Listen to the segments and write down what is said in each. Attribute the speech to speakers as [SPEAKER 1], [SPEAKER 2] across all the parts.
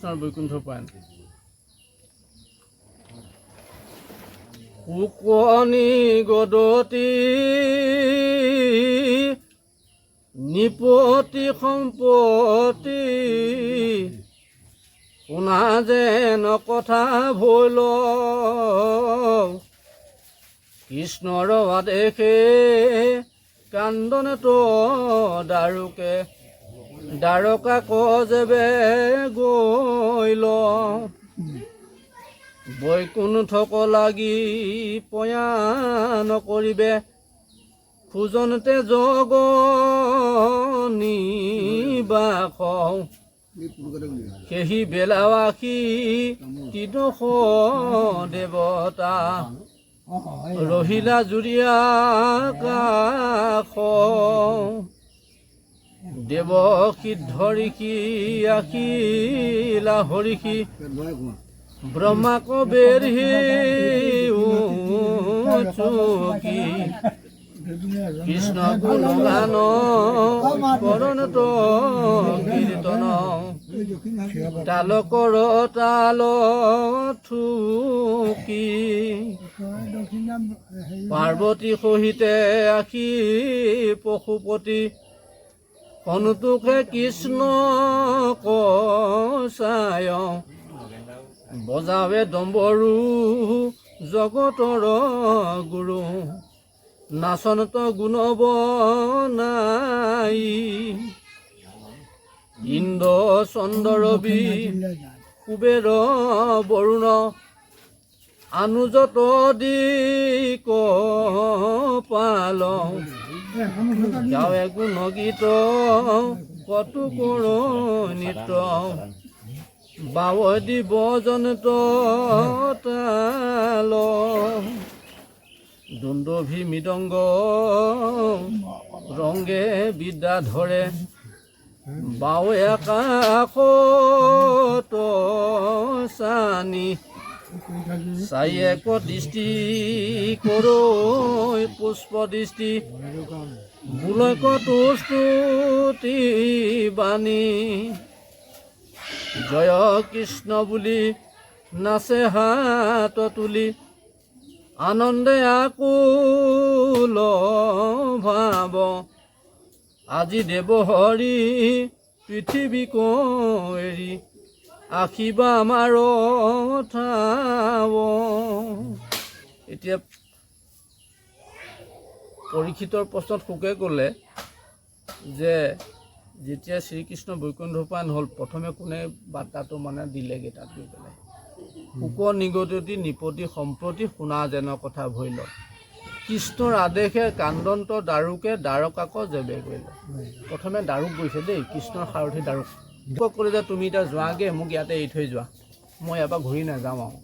[SPEAKER 1] বৈকুণ্ঠ পায়ন কুকনি গদতি নিপতি সম্পত্তি শুনা যেন কথা ভৈল কৃষ্ণৰ আদেশে কান্দনে তো দাৰুকে দ্বাৰকা কজেবে গৈল বৈকুণ্ঠক লাগি পয়া নকৰিবে খোজনতে জগ নিবাস সেহি বেলাৱাসী তিদশ দেৱতা ৰহিলা জুৰিয়া কাষ দেৱ সিদ্ধ ঋষি আখিলা হৰিষি ব্ৰহ্মাক বেৰহি চুকি কৃষ্ণ গুণগান কৰণত কীৰ্তন তালকৰ তাল থুকি পাৰ্বতী সহিতে আখি পশুপতি সন্তোষে কৃষ্ণ কচায় বজাৱে ডম্বৰু জগতৰ গুৰু নাচনত গুণব নাই ইন্দ্ৰ চন্দ্ৰ ৰবি কুবেৰ বৰুণ অনুজত দিক পাল গাৱে গুণ গীত কটু কৰো নৃত্য বাৱ দিব জনত তাল দুন্দভি মৃদংগ ৰংগে বিদ্যা ধৰে বাৱে আকাশত চানি চাই এক দৃষ্টি কৰো পুষ্প দৃষ্টি বুলক তুস্তুতি বাণী জয় কৃষ্ণ বুলি নাচে হাত তুলি আনন্দে আকুল ভাব আজি দেৱ হৰি পৃথিৱীক এৰি আশীবা আমাৰ ঠাব এতিয়া পৰীক্ষিতৰ প্ৰশ্নত শুকে ক'লে যে যেতিয়া শ্ৰীকৃষ্ণ বৈকুণ্ঠ পায়ন হ'ল প্ৰথমে কোনে বাৰ্তাটো মানে দিলেগৈ তাত গৈ পেলাই শুক নিগদতি নিপতি সম্প্ৰতি শুনা যেন কথা ভৈল কৃষ্ণৰ আদেশে কান্দন্ত দাৰুকে দ্বাৰকাক জেবে গৈল প্ৰথমে দাৰুক গৈছে দেই কৃষ্ণৰ সাৰথি দাৰুক ক'লে যে তুমি এতিয়া যোৱাগৈ মোক ইয়াতে এৰি থৈ যোৱা মই ইয়াৰ পৰা ঘূৰি নাযাওঁ আৰু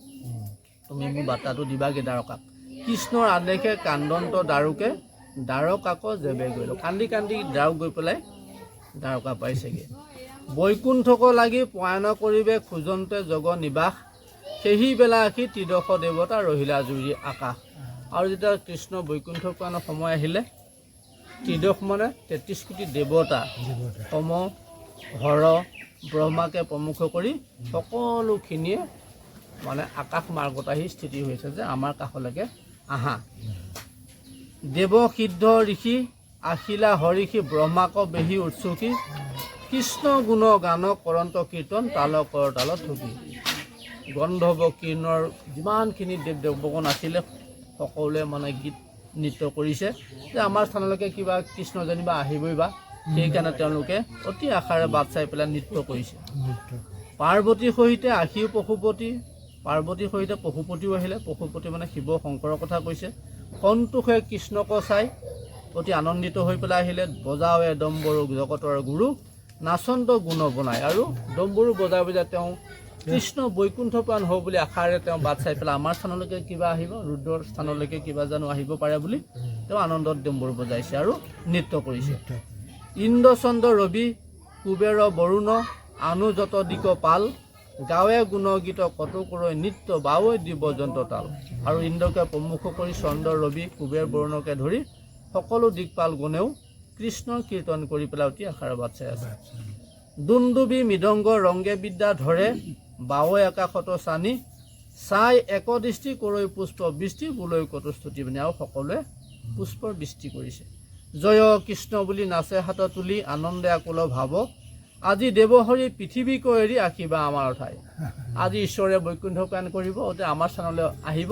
[SPEAKER 1] তুমি মোক বাৰ্তাটো দিবাগৈ দ্বাৰকাক কৃষ্ণৰ আদেশে কান্দন্ত দাৰুকে দ্বাৰকাক জেবে গৈল কান্দি কান্দি দাৰুক গৈ পেলাই দ্বাৰকা পাইছেগৈ বৈকুণ্ঠক লাগি পয়ন কৰিবে খোজন্তে জগ নিবাস সেহি বেলা আখি ত্ৰিদশ দেৱতা ৰহিলা জুৰি আকাশ আৰু যেতিয়া কৃষ্ণ বৈকুণ্ঠ পায়নৰ সময় আহিলে ত্ৰিদশ মানে ৩৩ কোটি দেৱতা সম হৰ ব্ৰহ্মাকে প্ৰমুখ কৰি সকলোখিনিয়ে মানে আকাশ মাৰ্গত আহি স্থিতি হৈছে যে আমাৰ কাষলৈকে আহা দেৱ সিদ্ধ ঋষি আখিলা হৰিষি ব্ৰহ্মাক বেহি উৎসুকি কৃষ্ণ গুণ গান কৰন্ত কীৰ্তন তালকৰ তালত থুকি গন্ধৰ্ব কীৰ্ণৰ যিমানখিনি দেৱ দেৱগণ আছিলে সকলোৱে মানে গীত নৃত্য কৰিছে যে আমাৰ স্থানলৈকে কিবা কৃষ্ণ যেনিবা আহিবই বা সেইকাৰণে তেওঁলোকে অতি আশাৰে বাট চাই পেলাই নৃত্য কৰিছে পাৰ্বতীৰ সহিতে আশীও পশুপতি পাৰ্বতীৰ সহিতে পশুপতিও আহিলে পশুপতি মানে শিৱ শংকৰৰ কথা কৈছে সন্তোষে কৃষ্ণক চাই অতি আনন্দিত হৈ পেলাই আহিলে বজাৱে ডম্বৰু জগতৰ গুৰু নাচন্ত গুণ বনাই আৰু ডম্বৰু বজাই বজাই তেওঁ কৃষ্ণ বৈকুণ্ঠ পায়ন হ'ব বুলি আশাৰে তেওঁ বাট চাই পেলাই আমাৰ স্থানলৈকে কিবা আহিব ৰুদ্ৰৰ স্থানলৈকে কিবা জানো আহিব পাৰে বুলি তেওঁ আনন্দত ডম্বৰু বজাইছে আৰু নৃত্য কৰিছে ইন্দ্ৰ চন্দ্ৰ ৰবি কুবেৰ বৰুণ অনুজত দিক পাল গাঁৱে গুণগীত কটুকৰৈ নৃত্য বাৱৈ দিব যন্ত্ৰ তাল আৰু ইন্দ্ৰকে প্ৰমুখ কৰি চন্দ্ৰ ৰবি কুবেৰ বৰুণকে ধৰি সকলো দিকপাল গুণেও কৃষ্ণৰ কীৰ্তন কৰি পেলাই অতি আশাৰে বাট চাই আছে দুন্দুবি মৃদংগ ৰংগে বিদ্যা ধৰে বাৱৈ আকাশত চানি চাই একদৃষ্টি কৰৈ পুষ্প বৃষ্টি বোলৈ কত স্তুতি মানে আৰু সকলোৱে পুষ্পৰ বৃষ্টি কৰিছে জয় কৃষ্ণ বুলি নাচে হাত তুলি আনন্দে আকুল ভাৱ আজি দেৱহৰি পৃথিৱীকো এৰি আশীবা আমাৰ ঠাই আজি ঈশ্বৰে বৈকুণ্ঠ প্ৰাণ কৰিব অতে আমাৰ স্থানলৈ আহিব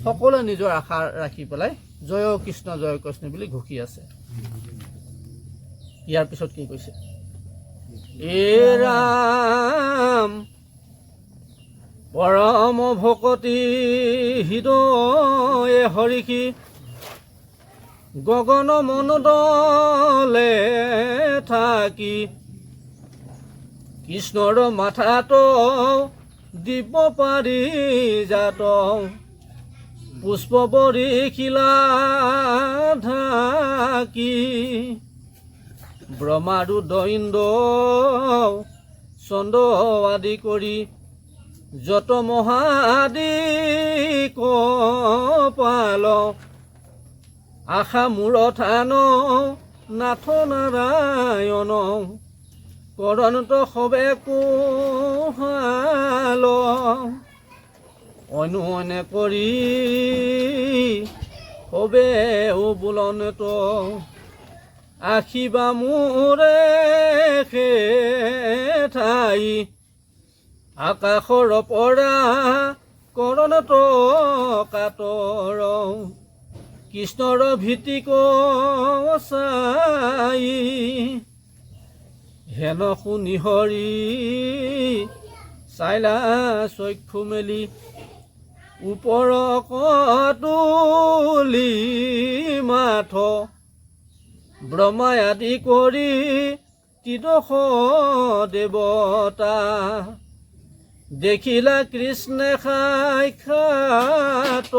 [SPEAKER 1] সকলোৱে নিজৰ আশা ৰাখি পেলাই জয় কৃষ্ণ বুলি ঘোষি আছে ইয়াৰ পিছত কি কৈছে এ ৰাম পৰম ভকতি হৃদয়ে হৰিষি গগন মনোদলে থাকি কৃষ্ণৰ মাথাত দিব পাৰি জাত পুষ্প বৰিশিলা ঢাকি ব্ৰহ্মাৰু দৈন্দ চন্দ আদি কৰি যত মহাদি কপাল আশা মূৰথান নাথ নাৰায়ণ কৰন্ত সবে কোহাল অন্যনে কৰি সবে বুলনত আশীবা মোৰে ঠাই আকাশৰ পৰা কৰণত কাতৰ কৃষ্ণৰ ভীতিক চাই হেন শুনি হৰি চাইলা চক্ষু মেলি ওপৰ কতুলি মাথ ব্ৰহ্মাই আদি কৰি ত্ৰিদশ দেৱতা দেখিলা কৃষ্ণে সাক্ষাৎ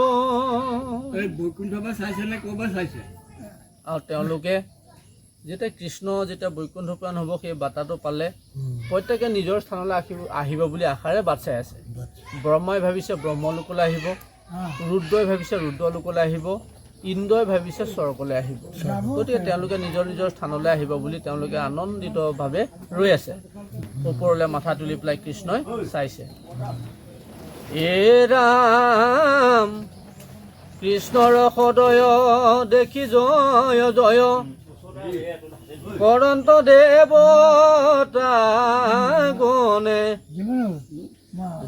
[SPEAKER 1] আৰু তেওঁলোকে যেতিয়া কৃষ্ণ যেতিয়া বৈকুণ্ঠ প্ৰাণ হ'ব সেই বাৰ্তাটো পালে প্ৰত্যেকে নিজৰ স্থানলৈ আহিব বুলি আশাৰে বাট চাই আছে ব্ৰহ্মাই ভাবিছে ব্ৰহ্মলোকলৈ আহিব ৰুদ্ৰই ভাবিছে ৰুদ্ৰলোকলৈ আহিব ইন্দ্ৰই ভাবিছে স্বৰ্গলৈ আহিব গতিকে তেওঁলোকে নিজৰ নিজৰ স্থানলৈ আহিব বুলি তেওঁলোকে আনন্দিতভাৱে ৰৈ আছে ওপৰলৈ মাথা তুলি পেলাই কৃষ্ণই চাইছে এ ৰাম কৃষ্ণৰ সদয় দেখি জয় জয় কৰন্ত দেৱতা গণে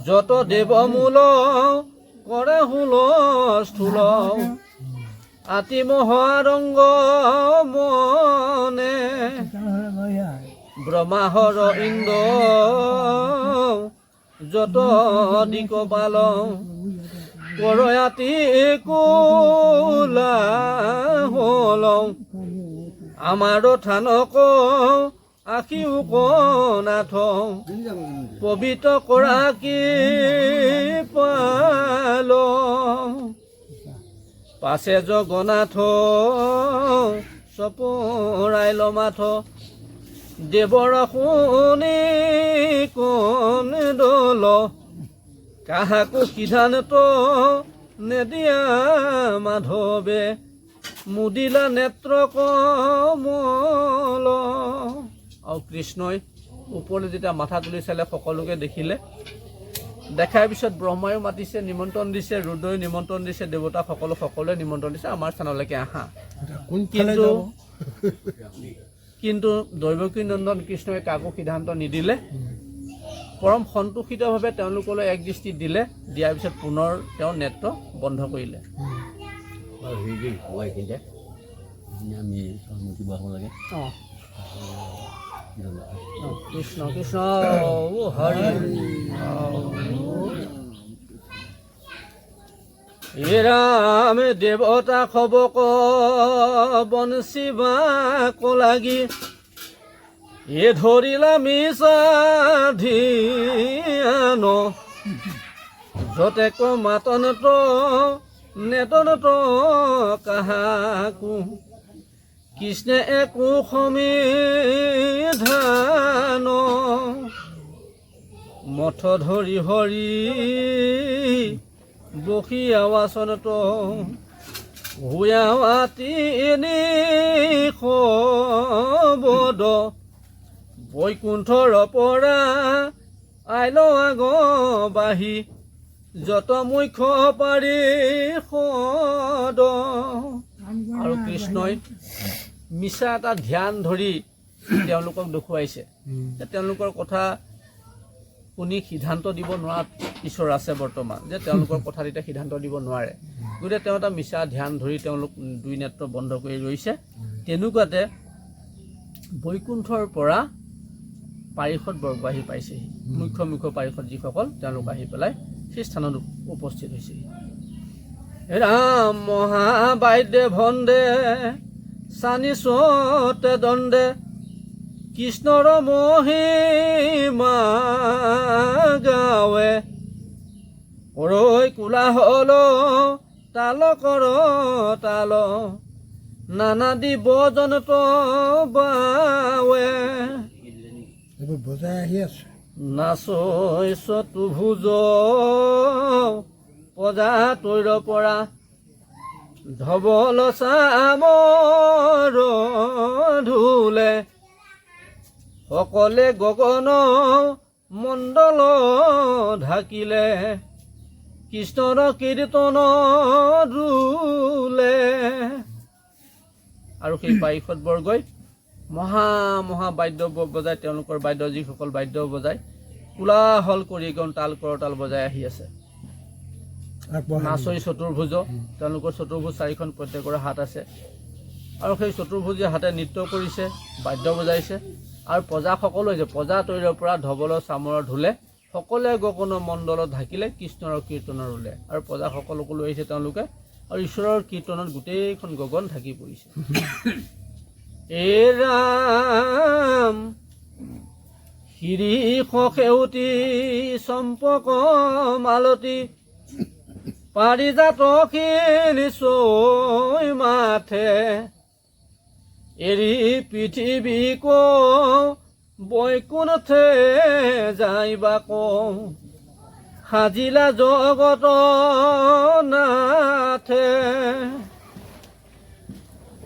[SPEAKER 1] যত দেৱ মূল কৰে হুলস্থুল আতি মহাৰংগ মনে ব্ৰহ্মাহৰ ইন্দ্ৰ যত দিক পাল কৰয়াতি কোলা হল আমাৰ থানক আশীও কনাথ পবিত্ৰ কৰা কি পাল পাছে জগন্নাথ চপৰাইল মাথ দেৱৰ শুনি কোন দল কাহাকো সিদ্ধান্ত নেদিয়া মাধৱে মুদিলা নেত্ৰ কমল আৰু কৃষ্ণই ওপৰলৈ যেতিয়া মাথা তুলি চালে সকলোকে দেখিলে দেখাৰ পিছত ব্ৰহ্মায়ো মাতিছে নিমন্ত্ৰণ দিছে ৰুদ্ৰই নিমন্ত্ৰণ দিছে সকলোৱে নিমন্ত্ৰণ দিছে আমাৰ স্থানলৈকে আহা কিন্তু দৈৱকী নন্দন কৃষ্ণই কাকো সিদ্ধান্ত নিদিলে পৰম সন্তোষিতভাৱে তেওঁলোকলৈ এক দৃষ্টি দিলে দিয়াৰ পিছত পুনৰ তেওঁ নেত্ৰ বন্ধ কৰিলে কৃষ্ণ কৃষ্ণ হৰি হে ৰাম দেৱতা খবক বনশিবা লাগি এ ধৰিলা মিছা ধিয়ান যতে ক মাতনত নেতনত কাহাকো কৃষ্ণে একো সমিধান মঠ ধৰি হৰি বসি আৱাচনত হুয়াৱাতি এনে খবদ বৈকুণ্ঠৰ পৰা আইল আগবাঢ়ি যত মুখ্য পাৰি সদ। আৰু কৃষ্ণই মিছা এটা ধ্যান ধৰি তেওঁলোকক দেখুৱাইছে যে তেওঁলোকৰ কথা শুনি সিদ্ধান্ত দিব নোৱাৰা ঈশ্বৰ আছে বৰ্তমান, যে তেওঁলোকৰ কথাত এতিয়া সিদ্ধান্ত দিব নোৱাৰে। গতিকে তেওঁ এটা মিছা ধ্যান ধৰি তেওঁলোক দুই নেত্ৰ বন্ধ কৰি ৰৈছে। তেনেকুৱাতে বৈকুণ্ঠৰ পৰা পাৰিষদ বৰ্গ আহি পাইছেহি। মুখ্য মুখ্য পাৰিষদ যিসকল তেওঁলোক আহি পেলাই সেই স্থানত উপস্থিত হৈছেহি। ৰাম মহাবাদ্যে ভন্দে চানিছতে দণ্ডে কৃষ্ণৰ মহিমা গাৱে ৰৈ কোলাহল তাল কৰ তাল নানা দিব জনত বাৱে
[SPEAKER 2] বজাই আহি আছে।
[SPEAKER 1] নাচৈ চতুৰ্ভুজ পজা তৈৰ পৰা ধবল চামৰ ধুলে সকলে গগন মণ্ডল ঢাকিলে কৃষ্ণৰ কীৰ্তন ৰুলে। আৰু সেই পাৰিষদ বৰ্গই মহা মহা বাদ্য বজাই, তেওঁলোকৰ বাদ্য যিসকল বাদ্য বজাই কোলাহল কৰি একদম তাল কৰতাল বজাই আহি আছে। নাচৈ চতুৰ্ভুজ, তেওঁলোকৰ চতুৰ্ভুজ চাৰিখন প্ৰত্যেকৰে হাত আছে। আৰু সেই চতুৰ্ভুজীয়া হাতে নৃত্য কৰিছে, বাদ্য বজাইছে। আৰু প্ৰজা সকলো হৈছে, প্ৰজা তৈৰৰ পৰা ধবল চামৰ ধুলে সকলোৱে গগন মণ্ডলত ঢাকিলে কৃষ্ণৰ কীৰ্তনৰ ৰুলে। আৰু প্ৰজাসকলকো লৈ আহিছে তেওঁলোকে, আৰু ঈশ্বৰৰ কীৰ্তনত গোটেইখন গগন ঢাকি পৰিছে। এ ৰাম শিৰীষ সেউতী চম্পক মালতী পাৰিজাতখিনি চৈ মাথে এৰি পৃথিৱীক বৈকুণ্ঠে যাইবা কওঁ সাজিলা জগত নাথে।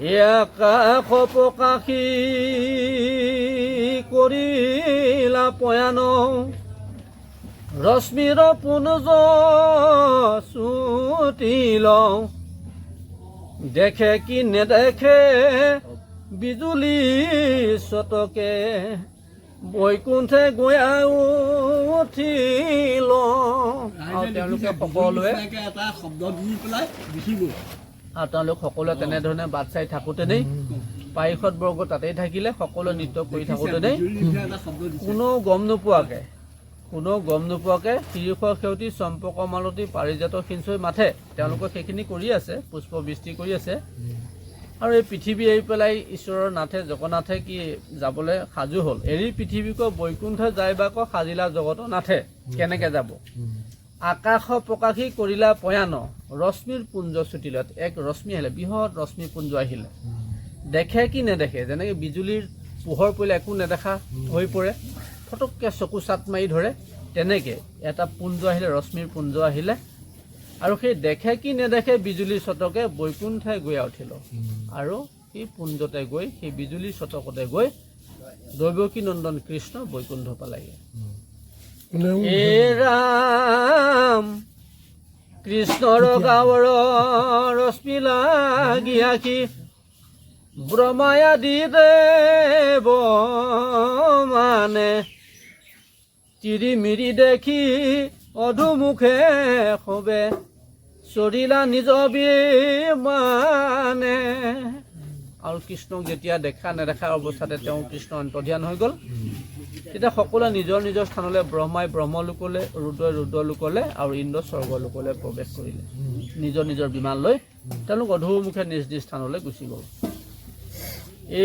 [SPEAKER 1] আকাশ প্ৰকাশী কৰিলা পয়ান ৰশ্মিৰ পুঞ্জ চুটি লওঁ দেখে কি নেদেখে বিজুলী চতকে বৈকুণ্ঠে গৈ উঠিল। তেওঁলোকে সকলোৱে
[SPEAKER 2] এটা শব্দ দি পেলাই লিখিব।
[SPEAKER 1] আৰু তেওঁলোক সকলোৱে তেনেধৰণে বাট চাই থাকোঁতেনেই পাৰিষদ বৰ্গ তাতেই থাকিলে। সকলোৱে নৃত্য কৰি থাকোঁতেনেই কোনো গম নোপোৱাকৈ শিৰীষ সেউতী চম্পক মালতী পাৰিজাত সিঞ্চৈ মাথে তেওঁলোকে সেইখিনি কৰি আছে, পুষ্প বৃষ্টি কৰি আছে। আৰু এই পৃথিৱী এৰি পেলাই ঈশ্বৰৰ নাথে জগন্নাথে কি যাবলৈ সাজু হ'ল। এৰি পৃথিৱীক বৈকুণ্ঠে যাইবা ক সাজিলা জগত নাথে, কেনেকৈ যাব। আকাশ প্ৰকাশী কৰিলা পয়ান ৰশ্মিৰ পুঞ্জ ছুটিলে, এক ৰশ্মি আহিলে, বৃহৎ ৰশ্মি পুঞ্জ আহিলে। দেখে কি নেদেখে, যেনেকৈ বিজুলীৰ পোহৰ পৰিলে একো নেদেখা হৈ পৰে, ফটককৈ চকু চাট মাৰি ধৰে, তেনেকৈ এটা পুঞ্জ আহিলে, ৰশ্মিৰ পুঞ্জ আহিলে। আৰু সেই দেখে কি নেদেখে বিজুলীৰ চতকে বৈকুণ্ঠে গৈ উঠিল। আৰু সেই পুঞ্জতে গৈ, সেই বিজুলীৰ চতকতে গৈ দৈৱকী নন্দন কৃষ্ণ বৈকুণ্ঠ পালেগৈ। এ ৰাম কৃষ্ণৰ গাঁৱৰ ৰশ্মি লাগি আখি ব্ৰহ্মায়াদি দেৱ মানে তিৰি মিৰি দেখি অধুমুখে শোবে চৰিলা নিজ বিমানে। আৰু কৃষ্ণক যেতিয়া দেখা নেদেখা অৱস্থাতে তেওঁ কৃষ্ণ অন্তৰ্ধান হৈ গ'ল, তেতিয়া সকলোৱে নিজৰ নিজৰ স্থানলৈ, ব্ৰহ্মাই ব্ৰহ্মলোকলৈ, ৰুদ্ৰই ৰুদ্ৰলোকলৈ আৰু ইন্দ্ৰ স্বৰ্গলোকলৈ প্ৰৱেশ কৰিলে। নিজৰ নিজৰ বিমান লৈ তেওঁলোক অধুমুখে নিজ নিজ স্থানলৈ গুচি গ'ল।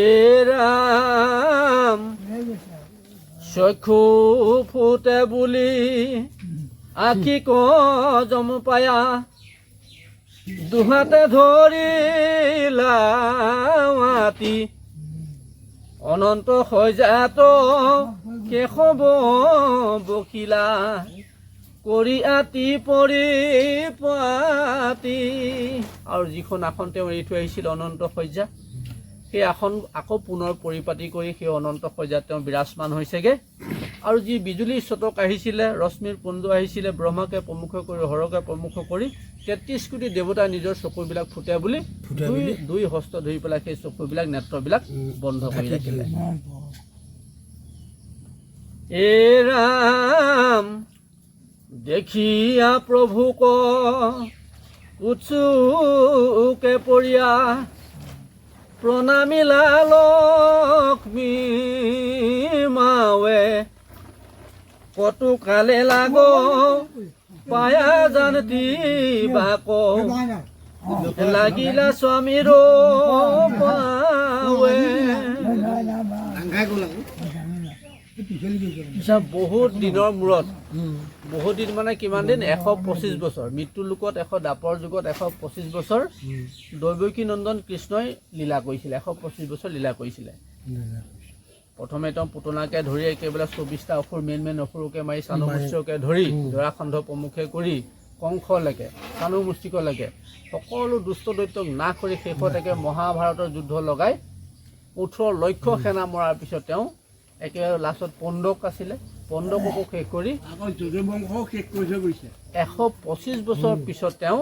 [SPEAKER 1] এ ৰাম চক্ষু ফুটে বুলি আখি ক জমপায়া দুহাতে ধৰিলা মাতি অনন্ত সজাত কেশৱ বকিলা কৰি আতি পৰি পাতি। আৰু যিখন আসন তেওঁ এৰি থৈ আহিছিল অনন্ত শয্যা, সেই আসন আকৌ পুনৰ পৰিপাতি কৰি সেই অনন্ত শয্যাত তেওঁ বিৰাজমান হৈছেগৈ আৰু যি বিজুলীৰ চটক আহিছিলে ৰশ্মিৰ পুঞ্জ আহিছিলে ব্ৰহ্মাকে প্ৰমুখ কৰি হৰকে প্ৰমুখ কৰি ৩৩ কোটি দেৱতাই নিজৰ চকুবিলাক ফুটে বুলি দুই হস্ত ধৰি পেলাই সেই চকুবিলাক নেত্ৰবিলাক বন্ধ কৰি ৰাখিলে এ ৰাম দেখিয়া প্ৰভুক উৎসুকে পৰিয়া প্ৰণামিলা লক্ষ্মী মাৱে কটু কালে লাগ পায়া জানতি বাক লাগিলা স্বামীৰ পাৱে বহুত দিনৰ মূৰত বহুত দিন মানে কিমান দিন ১২৫ বছৰ মৃত্যু লোকত দাপৰ যুগত ১২৫ বছৰ দৈৱকী নন্দন কৃষ্ণই লীলা কৰিছিলে ১২৫ বছৰ লীলা কৰিছিলে প্ৰথমে তেওঁ পুতনাকে ধৰি একেবাৰে ২৪টা অসুৰ মেইন অসুৰকে মাৰি চানুমুষ্টিকে ধৰি জৰাসন্ধ প্ৰমুখে কৰি কংসলৈকে চানুমুষ্টিকলৈকে সকলো দুষ্ট দৈত্যক নাশ কৰি শেষত একে মহাভাৰতৰ যুদ্ধ লগাই ১৮ লক্ষ সেনা মৰাৰ পিছত তেওঁ একেবাৰে লাষ্টত পণ্ডক আছিলে পণ্ডককো শেষ কৰি ১২৫ বছৰ পিছত তেওঁ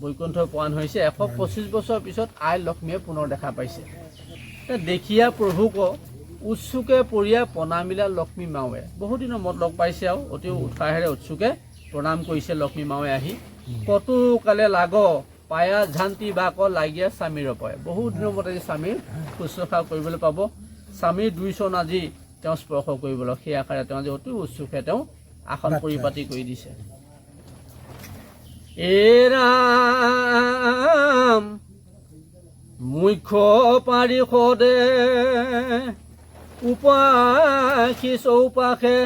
[SPEAKER 1] বৈকুণ্ঠ প্ৰয়াণ হৈছে ১২৫ বছৰ পিছত আই লক্ষ্মীয়ে পুনৰ দেখা পাইছে দেখিয়া প্ৰভুক উৎসুকে পৰিয়া প্ৰণামিলা লক্ষ্মী মাৱে বহুত দিনৰ মূৰত লগ পাইছে আৰু অতি উৎসাহেৰে উৎসুকে প্ৰণাম কৰিছে লক্ষ্মী মাৱে আহি কটু কালে লাগ পায়া ঝান্তি বাক লাগীয়া স্বামীৰ পয় বহুত দিনৰ মূৰত আজি স্বামীৰ শুশ্ৰূষা কৰিবলৈ পাব স্বামীৰ ২ চৰণ আজি তেওঁ স্পৰ্শ কৰিবলৈ সেই আশাৰে তেওঁ আজি অতি উৎসুকে তেওঁ আসন পৰিপাতি কৰি দিছে এ ৰাম মুখ্য পাৰিষদে উপাসী চৌপাশে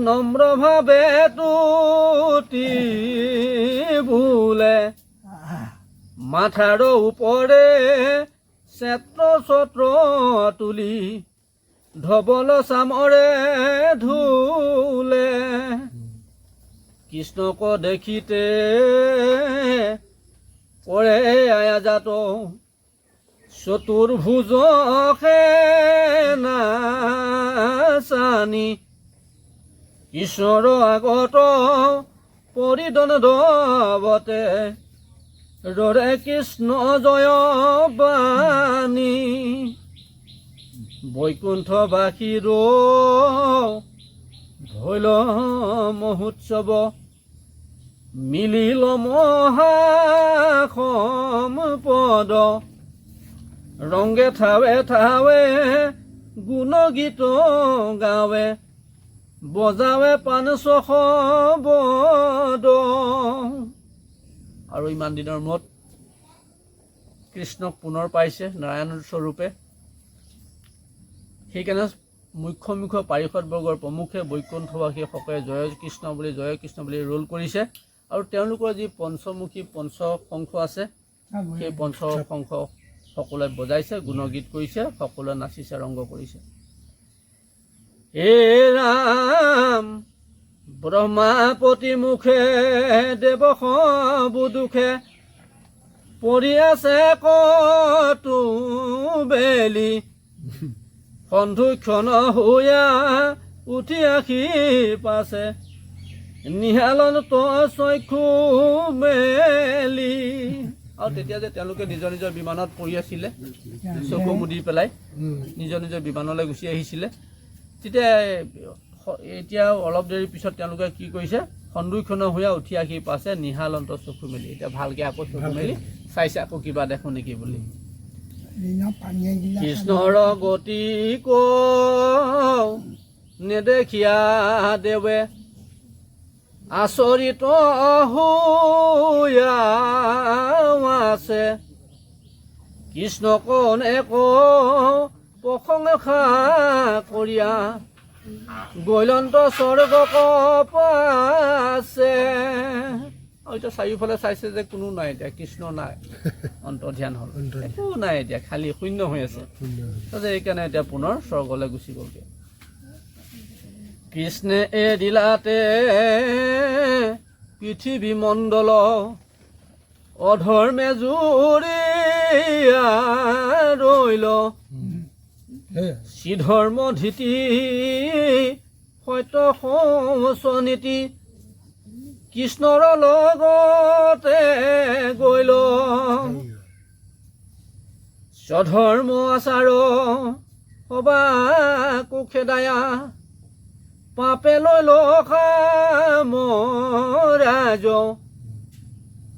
[SPEAKER 1] নম্ৰভাৱে তুতি বোলে মাথাৰ ওপৰে চেত্ৰ ছত্ৰ তুলি ধবল চামৰে ধুলে কৃষ্ণক দেখিতে কৰে আয়াজাত চতুৰ্ভুজ নাচানি ঈশ্বৰ আগত পৰিদণ্ডৱতে ৰৰে কৃষ্ণ জয় বাণী বৈকুণ্ঠবাসীৰ ভৈল মহোৎসৱ মিলিল মহাসম পদ ৰংগে ঠাৱে ঠাৱে গুণগীত গাৱে বজাৱে ৫০০ বদ আৰু ইমান দিনৰ মূৰত কৃষ্ণক পুনৰ পাইছে নাৰায়ণ স্বৰূপে সেইকাৰণে মুখ্য পাৰিষদবৰ্গৰ প্ৰমুখে বৈকুণ্ঠবাসীসকলে জয় কৃষ্ণ বুলি ৰোল কৰিছে আৰু তেওঁলোকৰ যি পঞ্চমুখী পঞ্চশংখ আছে সেই পঞ্চশংখ সকলোৱে বজাইছে গুণগীত কৰিছে সকলোৱে নাচিছে ৰংগ কৰিছে হে ৰাম ব্ৰহ্মাপতি মুখে দেৱশ বুদুখে পৰি আছে কটু বেলি সন্ধুক্ষণ হৈয়া উঠি আহি পাছে নিহালন চক্ষু মেলি আৰু তেতিয়া যে তেওঁলোকে নিজৰ নিজৰ বিমানত পৰি আছিলে চকু মুদি পেলাই নিজৰ নিজৰ বিমানলৈ গুচি আহিছিলে তেতিয়া এতিয়া অলপ দেৰি পিছত তেওঁলোকে কি কৰিছে সন্দুক্ষণ হৈয়া উঠি আহি পাছে নিহালন্ত চকু মেলি এতিয়া ভালকে আকৌ চকু মেলি চাইছে আকৌ কিবা দেখো নেকি বুলি কৃষ্ণৰ গতি নেদেখিয়া দেৱে আচৰিত হৈয়া আছে কৃষ্ণক এক প্ৰশংসা কৰিয়া গৈলন্ত স্বৰ্গক পাছে আৰু এতিয়া চাৰিওফালে চাইছে যে কোনো নাই এতিয়া কৃষ্ণ নাই অন্তৰ্ধান হ'ল একো নাই এতিয়া খালী শূন্য হৈ আছে সেইকাৰণে এতিয়া পুনৰ স্বৰ্গলৈ গুচি গ'লগৈ কৃষ্ণে এদিলাতে পৃথিৱী মণ্ডল অধৰ্মে জুৰি ৰৈল
[SPEAKER 2] সেয়া
[SPEAKER 1] শ্ৰীধৰ্ম ধীতি সত্য সহস্ৰ নীতি কৃষ্ণৰ লগতে গৈল স্বধৰ্ম আচাৰ সবা কুখেদায়া পাপে লৈল সামৰাজ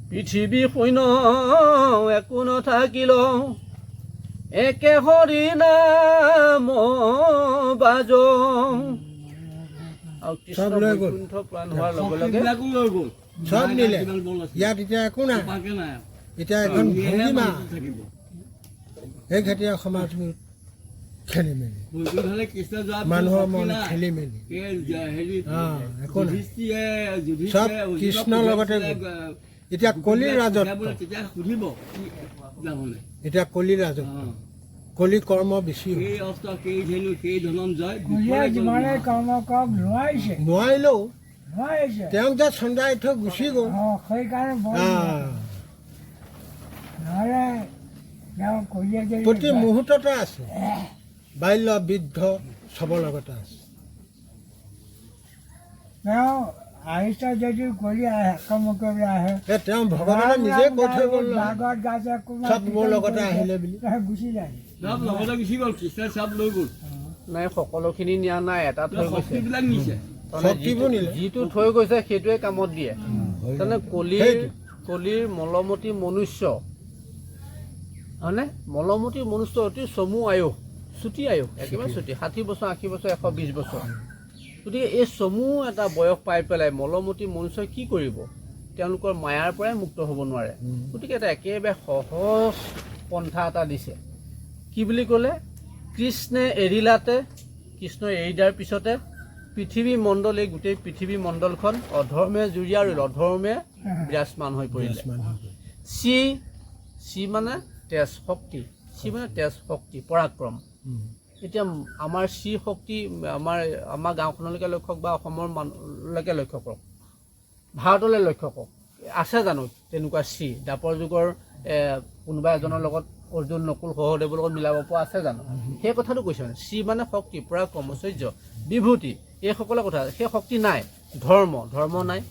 [SPEAKER 1] পৃথিৱী শূন্য একো নাথাকিল একে হৰি নাম বাজ আৰু কৃষ্ণ
[SPEAKER 2] চব লৈ গ'ল।
[SPEAKER 1] বৈকুণ্ঠ প্ৰাণ হোৱাৰ লগে লগে
[SPEAKER 2] শক্তিবিলাকো লৈ গ'ল
[SPEAKER 3] চব নিলে
[SPEAKER 2] কিমান বল আছে
[SPEAKER 3] ইয়াত এতিয়া একো নাই
[SPEAKER 2] পাকে নাই
[SPEAKER 3] এতিয়া এখন
[SPEAKER 2] সিয়েহে
[SPEAKER 3] ভংগীমা
[SPEAKER 2] মানুহটো থাকিব
[SPEAKER 3] এই খেতিৰ সমাজবোৰ খেলি মেলি
[SPEAKER 2] বৈকুণ্ঠ হ'লে কৃষ্ণ যোৱাৰ পিছত
[SPEAKER 3] মানুহৰ
[SPEAKER 2] শক্তি
[SPEAKER 3] মন
[SPEAKER 2] নাই।
[SPEAKER 3] খেলি মেলি
[SPEAKER 2] হেৰি
[SPEAKER 3] একো নাই
[SPEAKER 2] যুধিষ্ঠিৰে
[SPEAKER 3] চব কৃষ্ণৰ লগতে এতিয়া কলিৰ ৰাজত্ব
[SPEAKER 2] তেতিয়া সুধিব কি যাবলৈ
[SPEAKER 3] এতিয়া কলিৰ ৰাজত্ব কলি কৰ্ম বেছি হ'ল।
[SPEAKER 2] সেই অস্ত্ৰ সেই ধেনু সেই ধনঞ্জয়
[SPEAKER 4] কুলিয়ে যিমানে কৰ্ম কৰক নোৱাৰিছে
[SPEAKER 3] নোৱাৰিলেও
[SPEAKER 4] নোৱাৰিছে
[SPEAKER 3] তেওঁক যে চন্দাই থৈ গুচি গ'ল
[SPEAKER 4] সেইকাৰণে বৰ নহ'লে তেওঁ কুলিয়ে যদি
[SPEAKER 3] প্ৰতি মুহূৰ্ততে আছে বাল্য বৃদ্ধ চবৰ লগতে আছে
[SPEAKER 4] তেওঁ আহিছে যদি কুলি কৰ্ম কৰিবলৈ আহে
[SPEAKER 3] এ তেওঁ ভগৱানে নিজে কৈ থৈ গ'ল নহয়।
[SPEAKER 4] ভাগৱত গাইছে কোনোবা
[SPEAKER 3] চব মোৰ লগতে আহিলে বুলি
[SPEAKER 4] তেওঁ গুচি যায়
[SPEAKER 2] চব লগতে গুচি গ'ল কৃষ্ণই চব লৈ গ'ল
[SPEAKER 1] নাই সকলোখিনি নিয়া নাই এটা থৈ গৈছে
[SPEAKER 2] শক্তিবিলাক নিছে
[SPEAKER 1] তাৰমানে
[SPEAKER 3] শক্তিবোৰ নিলে।
[SPEAKER 1] যিটো থৈ গৈছে সেইটোৱে কামত দিয়ে তাৰমানে
[SPEAKER 3] সেইটো।
[SPEAKER 1] কলিৰ মলমতি মনুষ্য হয়নে মলমতি মনুষ্য অতি চমু আয়ুস চুটি আয়ুস একেবাৰে চুটি 60 বছৰ 80 বছৰ 120 বছৰ গতিকে এই চমু এটা বয়স পাই পেলাই মলমতি মনুষ্যই কি কৰিব তেওঁলোকৰ মায়াৰ পৰাই মুক্ত হ'ব নোৱাৰে গতিকে এটা একেবাৰে সহজ পন্থা এটা দিছে কি বুলি ক'লে কৃষ্ণে এৰিলাতে কৃষ্ণই এৰি দিয়াৰ পিছতে পৃথিৱী মণ্ডল এই গোটেই পৃথিৱী মণ্ডলখন অধৰ্মে জুৰিয়া আৰু অধৰ্মে বিৰাজমান হৈ পৰিলে চি মানে তেজ শক্তি চি মানে তেজ শক্তি পৰাক্ৰম এতিয়া আমাৰ চি শক্তি আমাৰ গাঁওখনলৈকে লক্ষ্য কৰক বা অসমৰ মানুহলৈকে লক্ষ্য কৰক ভাৰতলৈ লক্ষ্য কৰক আছে জানো তেনেকুৱা চি দ্বাপৰ যুগৰ কোনোবা এজনৰ লগত অৰ্জুন নকুল সহদেৱৰ লগত মিলাব পৰা আছে জানো সেই কথাটো কৈছে মানে চি মানে শক্তি পৰাক্ৰম ঐশ্বৰ্য বিভূতি এইসকলৰ কথা সেই শক্তি নাই ধৰ্ম নাই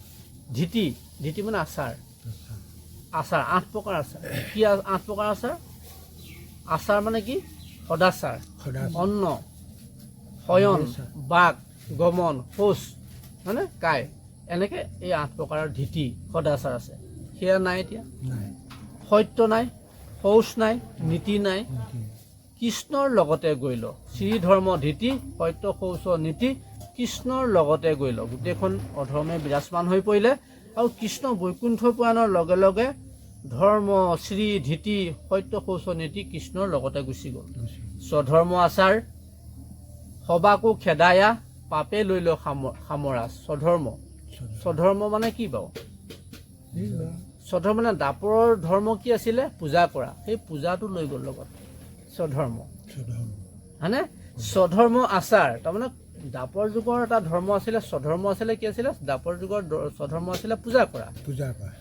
[SPEAKER 1] ধীতি মানে আচাৰ 8 প্ৰকাৰ আচাৰ কি 8 প্ৰকাৰ আচাৰ মানে কি সদাচাৰ অন্ন শয়ন বাক গমন শৌচ হয়নে কায় এনেকৈ এই 8 প্ৰকাৰৰ ধীতি সদাচাৰ আছে সেয়া নাই এতিয়া সত্য নাই শৌচ নাই নীতি নাই কৃষ্ণৰ লগতে গৈল শ্ৰীধৰ্ম ধীতি সত্য শৌচ নীতি কৃষ্ণৰ লগতে গৈল গোটেইখন অধৰ্মে বিৰাজমান হৈ পৰিলে আৰু কৃষ্ণ বৈকুণ্ঠ পুৰাণৰ লগে লগে ধৰ্ম শ্ৰী ধীতি সত্য শৌচ নীতি কৃষ্ণৰ লগতে গুচি গ'ল স্বধৰ্ম আচাৰ সবাকো খেদায়া পাপে লৈ লৈ সামৰাজ স্বধৰ্ম মানে কি বাৰু স্বধৰ্ম মানে দাপৰৰ ধৰ্ম কি আছিলে পূজা কৰা সেই পূজাটো লৈ গ'ল লগত স্বধৰ্ম হয়নে স্বধৰ্ম আচাৰ তাৰমানে দাপৰ যুগৰ এটা ধৰ্ম আছিলে স্বধৰ্ম আছিলে কি আছিলে দাপৰ যুগৰ স্বধৰ্ম আছিলে পূজা কৰা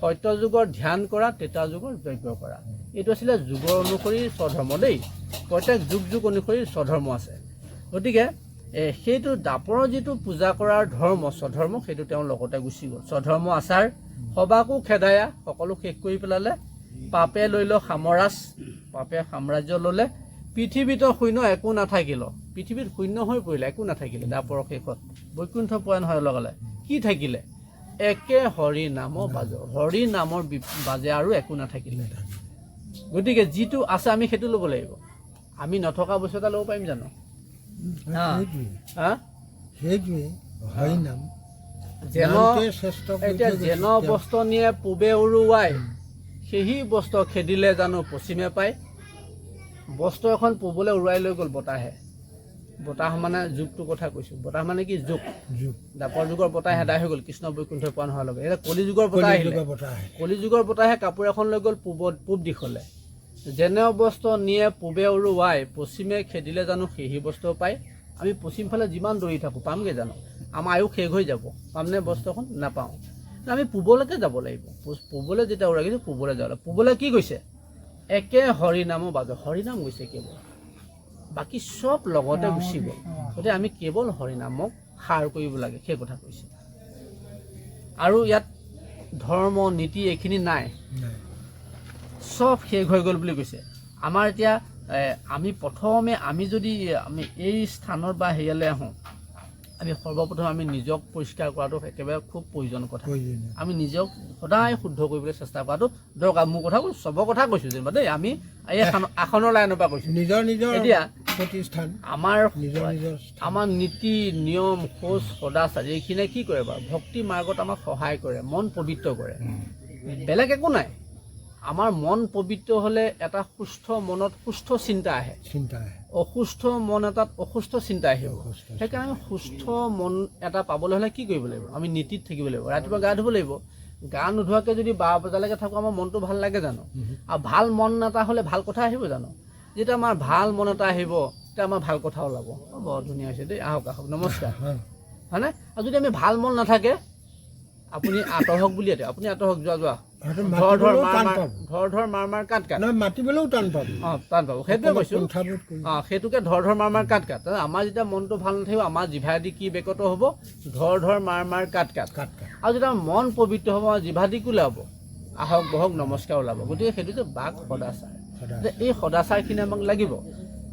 [SPEAKER 1] সত্য যুগৰ ধ্যান কৰা ত্ৰেতা যুগৰ যজ্ঞ কৰা এইটো আছিলে যুগৰ অনুসৰি স্বধৰ্ম দেই প্ৰত্যেক যুগ অনুসৰি স্বধৰ্ম আছে গতিকে সেইটো দাপৰৰ যিটো পূজা কৰাৰ ধৰ্ম স্বধৰ্ম সেইটো তেওঁ লগতে গুচি গ'ল স্বধৰ্ম আচাৰ সবাকো খেদায়া সকলো শেষ কৰি পেলালে পাপে লৈ ল সামৰাজ পাপে সাম্ৰাজ্য ল'লে পৃথিৱীত শূন্য একো নাথাকিল পৃথিৱীত শূন্য হৈ পৰিলে একো নাথাকিলে দাপৰৰ শেষত বৈকুণ্ঠ পুৰাণ হোৱাৰ লগে লগে কি থাকিলে একে হৰি নাম হৰি নামৰ বাজে আৰু একো নাথাকিলে গতিকে যিটো আছে আমি সেইটো ল'ব লাগিব আমি নথকা বস্তু এটা ল'ব পাৰিম জানো
[SPEAKER 3] সেইটোৱে হৰি নাম
[SPEAKER 1] এতিয়া যেন বস্ত্ৰ নিয়ে পূবে উৰুৱাই সেই বস্ত্ৰ খেদিলে জানো পশ্চিমে পায় বস্ত্ৰ এখন পূবলৈ উৰুৱাই লৈ গ'ল বতাহ মানে যুগটোৰ কথা কৈছোঁ বতাহ মানে কি যুগ দাপৰ যুগৰ বতাহ হেদাই হৈ গ'ল কৃষ্ণ বৈকুণ্ঠ পুৰাণ হোৱাৰ লগে এতিয়া কলি যুগৰ বতাহ আহিলে কলি যুগৰ বতাহে কাপোৰ এখন লৈ গ'ল পূব দিশলৈ যেনে বস্ত্ৰ নিয়ে পূবে উৰুৱাই পশ্চিমে খেদিলে জানো সেই বস্ত্ৰ পায় আমি পশ্চিম ফালে যিমান দৌৰি থাকোঁ পামগৈ জানো আমাৰ আয়ুস শেষ হৈ যাব পামনে বস্ত্ৰখন নাপাওঁ আমি পূবলৈকে যাব লাগিব পূবলৈ যেতিয়া উৰাই গৈছোঁ পূবলৈ যাব লাগিব পূবলৈ কি গৈছে একে হৰিনামো বাজে হৰিনাম গৈছে কেৱল বাকী চব লগতে গুচি গ'ল গতিকে আমি কেৱল হৰিনামক সাৰ কৰিব লাগে সেই কথা কৈছে আৰু ইয়াত ধৰ্ম নীতি এইখিনি নাই চব শেষ হৈ গ'ল বুলি কৈছে আমাৰ এতিয়া আমি প্ৰথমে আমি যদি আমি এই স্থানত বা হেৰিয়ালৈ আহোঁ আমি সৰ্বপ্ৰথম আমি নিজক পৰিষ্কাৰ কৰাটো একেবাৰে খুব প্ৰয়োজন কথা আমি নিজক সদায় শুদ্ধ কৰিবলৈ চেষ্টা কৰাটো দৰকাৰ মোৰ কথা কৈছোঁ চবৰ কথা কৈছোঁ যেনিবা দেই আমি এই আসনৰ লাইনৰ পৰা কৈছোঁ
[SPEAKER 3] নিজৰ নিজৰ
[SPEAKER 1] এতিয়া
[SPEAKER 3] প্ৰতিষ্ঠান
[SPEAKER 1] আমাৰ নীতি নিয়ম খোজ সদাচাৰ এইখিনিয়ে কি কৰে বাৰু ভক্তি মাৰ্গত আমাক সহায় কৰে মন পবিত্ৰ কৰে বেলেগ একো নাই আমাৰ মন পবিত্ৰ হ'লে এটা সুস্থ মনত সুস্থ চিন্তা আহে অসুস্থ মন এটাত অসুস্থ চিন্তা আহিব সেইকাৰণে আমি সুস্থ মন এটা পাবলৈ হ'লে কি কৰিব লাগিব আমি নীতিত থাকিব লাগিব ৰাতিপুৱা গা ধুব লাগিব গা নোধোৱাকৈ যদি 12 বজালৈকে থাকোঁ আমাৰ মনটো ভাল লাগে জানো আৰু ভাল মন এটা হ'লে ভাল কথা আহিব জানো যেতিয়া আমাৰ ভাল মন এটা আহিব তেতিয়া আমাৰ ভাল কথা ওলাব বৰ ধুনীয়া হৈছে দেই আহক আহক নমস্কাৰ হয়নে আৰু যদি আমি ভাল মন নাথাকে আপুনি আঁতৰ হওক বুলি আপুনি আঁতৰ হওক যোৱা ধৰ মাৰ কাট
[SPEAKER 3] মাতিবলৈও টান পাব
[SPEAKER 1] টান পাব সেইটোৱে কৈছোঁ সেইটোকে ধৰ মাৰ কাট আমাৰ যেতিয়া মনটো ভাল নাথাকিব আমাৰ জিভাদি কি বেকত হ'ব ধৰ মাৰ কাট আৰু যেতিয়া মন পবিত্ৰ হ'ব আমাৰ জিভাদি কি ওলাব আহক বহক নমস্কাৰ ওলাব গতিকে সেইটো যে বাক সদাচাৰ এই সদাচাৰখিনি আমাক লাগিব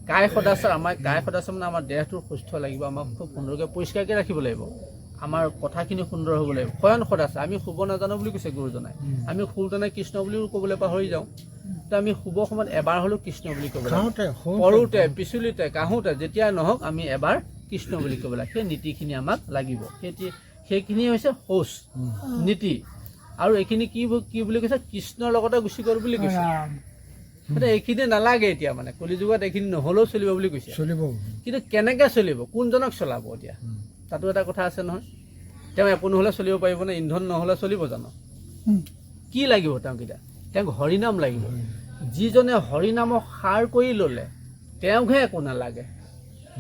[SPEAKER 1] কায় সদাচাৰ আমাৰ কায় সদাচাৰ মানে আমাৰ দেহটো সুস্থ লাগিব আমাক খুব সুন্দৰকৈ পৰিষ্কাৰকৈ ৰাখিব লাগিব আমাৰ কথাখিনি সুন্দৰ হ'ব লাগিব শয়ন সদাচাৰ আমি শুব নাজানো বুলি কৈছে গুৰুজনাই আমি শুওঁতেনে কৃষ্ণ বুলিও ক'বলৈ পাহৰি যাওঁ তো আমি শুব সময়ত এবাৰ হ'লেও কৃষ্ণ বুলি ক'ব লাগে পৰোঁতে পিছলিতে কাহোঁতে যেতিয়া নহওক আমি এবাৰ কৃষ্ণ বুলি ক'ব লাগে সেই নীতিখিনি আমাক লাগিব সেইখিনি হৈছে শৌচ নীতি আৰু এইখিনি কি বুলি কৈছে কৃষ্ণৰ লগতে গুচি গ'ল বুলি কৈছে এইখিনি নালাগে এতিয়া মানে কলিযুগত এইখিনি নহ'লেও চলিব বুলি কৈছে কিন্তু কেনেকৈ চলিব কোনজনক চলাব এতিয়া তাতো এটা কথা আছে নহয় তেওঁ একো নহ'লে চলিব পাৰিবনে ইন্ধন নহ'লে চলিব জানো কি লাগিব তেওঁক এতিয়া তেওঁক হৰিনাম লাগিব যিজনে হৰিনামক সাৰ কৰি ল'লে তেওঁকহে একো নালাগে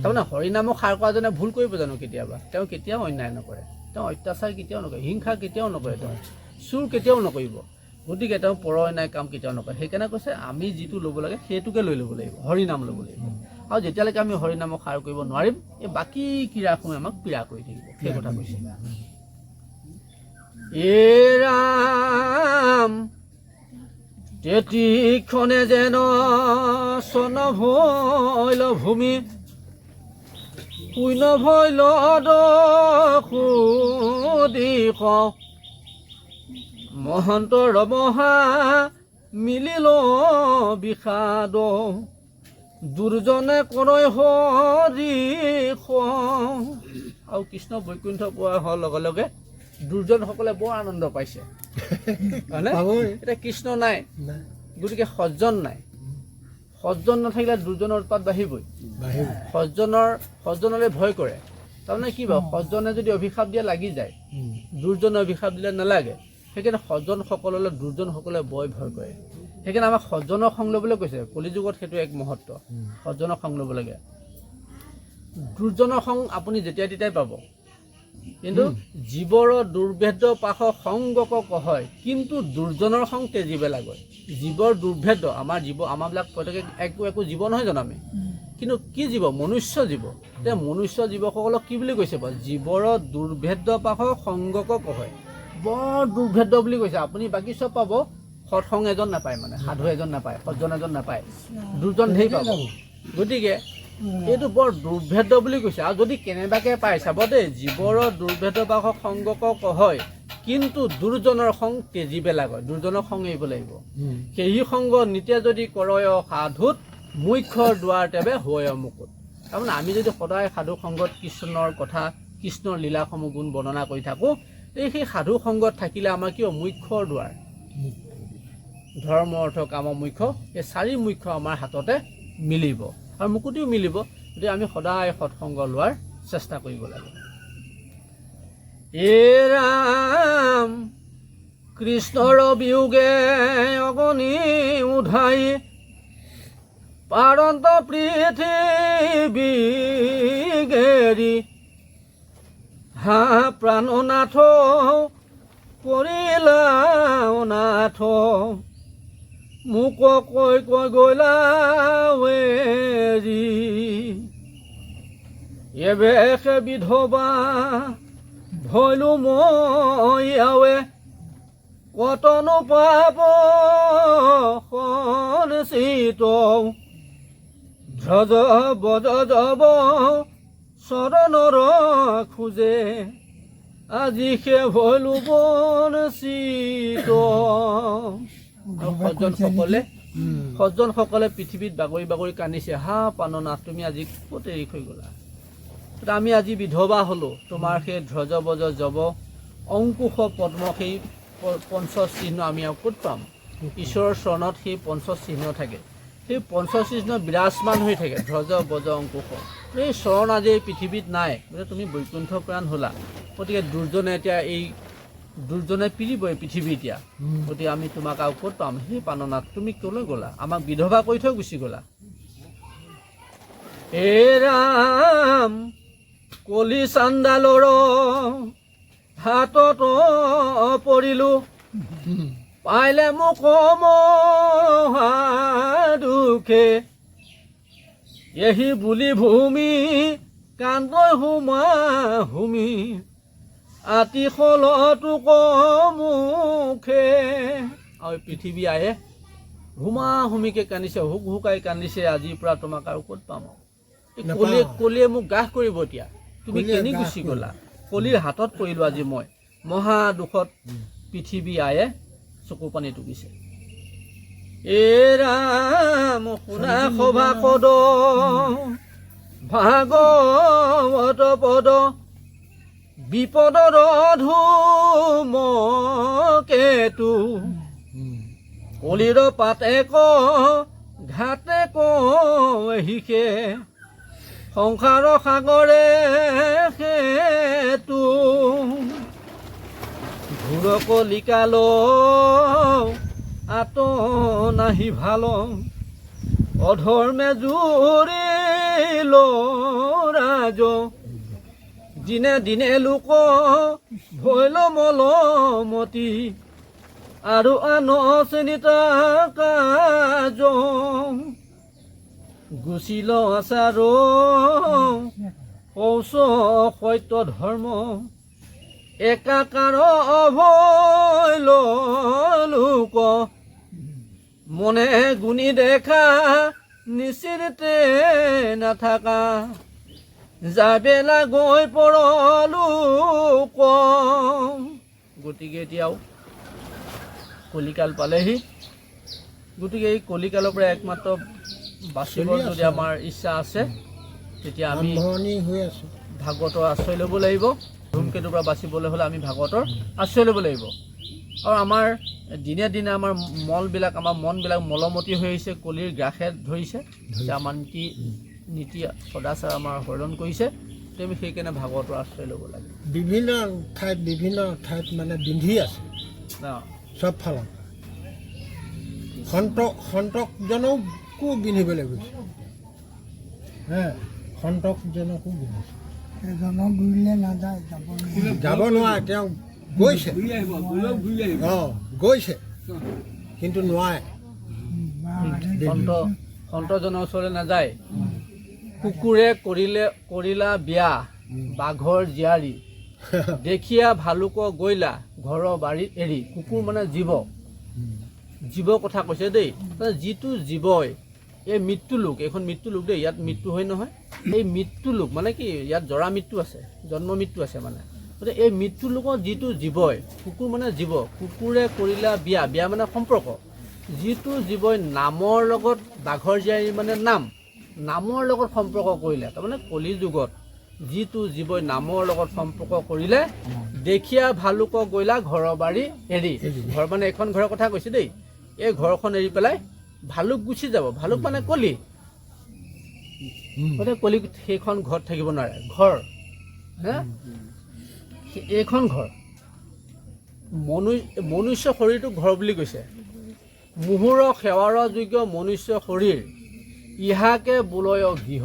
[SPEAKER 1] তাৰমানে হৰিনামক সাৰ কৰাজনে ভুল কৰিব জানো কেতিয়াবা তেওঁ কেতিয়াও অন্যায় নকৰে তেওঁ অত্যাচাৰ কেতিয়াও নকৰে হিংসা কেতিয়াও নকৰে তেওঁ চুৰ কেতিয়াও নকৰিব গতিকে তেওঁ পৰ অন্যায় কাম কেতিয়াও নকৰে সেইকাৰণে কৈছে আমি যিটো ল'ব লাগে সেইটোকে লৈ ল'ব লাগিব হৰিনাম ল'ব লাগিব আৰু যেতিয়ালৈকে আমি হৰিনামক সাৰ কৰিব নোৱাৰিম এই বাকী ক্ৰীড়াসমূহে আমাক পীড়া কৰি থাকিব সেই কথা কৈছে এ ৰাম তেতিক্ষণে যেন চন ভৈল ভূমি শূন্য ভৈল দিশ মহন্ত ৰমহা মিলিল বিষাদ দুৰ্জনে কণৈ হৰিষ আৰু কৃষ্ণ বৈকুণ্ঠ পোৱা হোৱাৰ লগে লগে দুৰ্জনসকলে বৰ আনন্দ পাইছে হয়নে এতিয়া কৃষ্ণ নাই গতিকে সজ্জন নাই সজ্জন নাথাকিলে দুৰ্জনৰ উৎপাত বাঢ়িবই সজ্জনলৈ ভয় কৰে তাৰমানে কি বাৰু সজ্জনে যদি অভিশাপ দিয়া লাগি যায় দুৰ্জনে অভিশাপ দিলে নালাগে সেইকাৰণে সজ্জনসকললৈ দুৰ্জনসকলে ভয় কৰে সেইকাৰণে আমাক সজ্জনৰ সং ল'বলৈ কৈছে কলিযুগত সেইটো এক মহত্ব সজ্জনৰ সং ল'ব লাগে দুৰ্জনৰ সং আপুনি যেতিয়া তেতিয়াই পাব কিন্তু জীৱৰ দুৰ্ভেদ্য পাশ সংগক কহয় কিন্তু দুৰ্জনৰ সং তেজিবে লাগে জীৱৰ দুৰ্ভেদ্য আমাৰবিলাক প্ৰত্যেকে একো জীৱ নহয় জানো আমি কিন্তু কি জীৱ মনুষ্য জীৱ এতিয়া মনুষ্য জীৱসকলক কি বুলি কৈছে বাৰু জীৱৰ দুৰ্ভেদ্য পাশ সংগক কহয় বৰ দুৰ্ভেদ্য বুলি কৈছে আপুনি বাকী চব পাব সৎসং এজন নাপায় মানে সাধু এজন নাপায় সজ্জন এজন নাপায় দুৰ্জন ঢেৰ পাব গতিকে এইটো বৰ দুৰ্ভেদ্য বুলি কৈছে আৰু যদি কেনেবাকৈ পায় চাব দেই জীৱৰ দুৰ্ভেদ্য পাশ সংগক কহয় কিন্তু দুৰ্জনৰ সং তেজিবে লাগে দুৰ্জনৰ সং এৰিব লাগিব সেই সংগ নিতে যদি কৰয় সাধুত মুখ্যৰ দুৱাৰ তেবে হয় মুকুত তাৰমানে আমি যদি সদায় সাধু সংগত কৃষ্ণৰ কথা কৃষ্ণৰ লীলাসমূহ গুণ বৰ্ণনা কৰি থাকোঁ সেই সাধু সংগত থাকিলে আমাৰ কি মুখ্যৰ দুৱাৰ ধৰ্ম অৰ্থ কাম মুখ্য এই চাৰি মুখ্য আমাৰ হাততে মিলিব আৰু মুকুতিও মিলিব গতিকে আমি সদায় সৎসংগ লোৱাৰ চেষ্টা কৰিব লাগে এ ৰাম কৃষ্ণৰ বিয়োগে অগনি উধাই পাৰন্ত পৃথিৱী গেৰি হা প্ৰাণনাথ কৰিলা অনাথ মোক কৈ কৈ গ'লা এৰি এবেশে বিধৱা ভৈলো মই আৱে কতনো পাব সঞ্চিত ধ্বজ বজ যাব চৰণৰ খোজে আজি সে ভৈলো বঞ্চিত। সজ্জনসকলে পৃথিৱীত বাগৰি বাগৰি কান্দিছে, হা পাননা তুমি আজি ক'ত এৰি থৈ গ'লা। আমি আজি বিধৱা হ'লোঁ, তোমাৰ সেই ধ্বজ বজ জব অংকুশ পদ্ম সেই পঞ্চচিহ্ন আমি আৰু ক'ত পাম। ঈশ্বৰৰ চৰণত সেই পঞ্চচিহ্ন থাকে, সেই পঞ্চচিহ্ন বিৰাজমান হৈ থাকে, ধ্বজ বজ অংকুশ। এই চৰণ আজি এই পৃথিৱীত নাই, গতিকে তুমি বৈকুণ্ঠ প্ৰাণ হ'লা। গতিকে দুৰ্জনে এতিয়া এই দুৰ্জনে পিৰিবই পৃথিৱী এতিয়া, গতিকে আমি তোমাক আৰু ক'ত পাম। সেই পাননাথ তুমি ক'লৈ গ'লা, আমাক বিধৱা কৰি থৈ গুচি গ'লা। হে ৰাম কলি চাণ্ডালৰ হাতত পৰিলোঁ, পাইলে মোক দুখে এহি বুলি ভূমি কান্দৈ হুমা হুমি আতি খলতো মুখে। আৰু পৃথিৱী আহে হুমা হুমিকে কান্দিছে, হুক হুকাই কান্দিছে, আজিৰ পৰা তোমাক আৰু ক'ত পাম। কলিয়ে মোক গ্ৰাস কৰিব এতিয়া, তুমি কেনি গুচি গ'লা। কলিৰ হাতত পৰিলোঁ আজি মই, মহা দুখত পৃথিৱী আয়ে চকু পানী টুকিছে। এ ৰাম শুনা সভা পদ ভাগৱত পদ বিপদৰ ধুমকেতু কলিৰ পাতে ক ঘাটে ক হিকে সংসাৰ সাগৰে সেতু ঘূৰ কলিকাল আত নাহি ভাল অধৰ্মে জুৰিল ৰাজ দিনে দিনে লোক ভৈল মলমতি আৰু আন চিনিতা কাজ গুচিল আচাৰ কৌশ সত্য ধৰ্ম একাকাৰ অভৈল লোক মনে গুণি দেখা নিচিৰতে নাথাকা যাবেলা গৈ পৰলোক। গতিকে এতিয়াও কলিকাল পালেহি, গতিকে এই কলিকালৰ পৰা একমাত্ৰ বাচিবৰ যদি আমাৰ ইচ্ছা আছে তেতিয়া আমি ভাগৱতৰ আশ্ৰয় ল'ব লাগিব। ধূমকেতুৰ পৰা বাচিবলৈ হ'লে আমি ভাগৱতৰ আশ্ৰয় ল'ব লাগিব। আৰু আমাৰ দিনে দিনে আমাৰ মনবিলাক মলমতি হৈ আহিছে, কলিৰ গ্ৰাসে ধৰিছে, আমাৰ নীতি সদাচাৰ আমাৰ হৰণ কৰিছে। আমি সেইকাৰণে ভাগৱতৰ আশ্ৰয় ল'ব লাগে।
[SPEAKER 3] বিভিন্ন ঠাইত মানে বিন্ধি আছে চব ফালত। সন্তকজনকো বিন্ধিবলৈ গৈছে, সন্তকজনকো বিন্ধিছে।
[SPEAKER 4] এজনক ঘূৰিলে নাযায়,
[SPEAKER 3] যাব নোৱাৰে, তেওঁ গৈছে, গৈছে কিন্তু নোৱাৰে।
[SPEAKER 1] সন্তজনৰ ওচৰলৈ নাযায়। কুকুৰে কৰিলা বিয়া বাঘৰ জীয়াৰী দেখিয়া ভালুক গৈলা ঘৰৰ বাৰী এৰি। কুকুৰ মানে জীৱৰ কথা কৈছে দেই। যিটো জীৱই এই মৃত্যু লোক, এইখন মৃত্যু লোক দেই, ইয়াত মৃত্যু হয় নহয়। এই মৃত্যু লোক মানে কি, ইয়াত জৰা মৃত্যু আছে, জন্ম মৃত্যু আছে মানে। গতিকে এই মৃত্যু লোকৰ যিটো জীৱই, কুকুৰ মানে জীৱ, কুকুৰে কৰিলা বিয়া মানে সম্পৰ্ক। যিটো জীৱই নামৰ লগত বাঘৰ জীয়াৰী মানে নামৰ লগত সম্পৰ্ক কৰিলে, তাৰমানে কলি যুগত যিটো জীৱই নামৰ লগত সম্পৰ্ক কৰিলে দেখিয়া ভালুক গৈলা ঘৰৰ বাৰী এৰি। ঘৰ মানে এখন ঘৰৰ কথা কৈছে দেই। এই ঘৰখন এৰি পেলাই ভালুক গুচি যাব। ভালুক মানে কলি, গতিকে কলি সেইখন ঘৰত থাকিব নোৱাৰে। ঘৰ এইখন ঘৰ মনুষ্য শৰীৰটোক ঘৰ বুলি কৈছে। মুহুৰ সেৱাৰ যোগ্য মনুষ্য শৰীৰ ইহাকে বোলয় গৃহ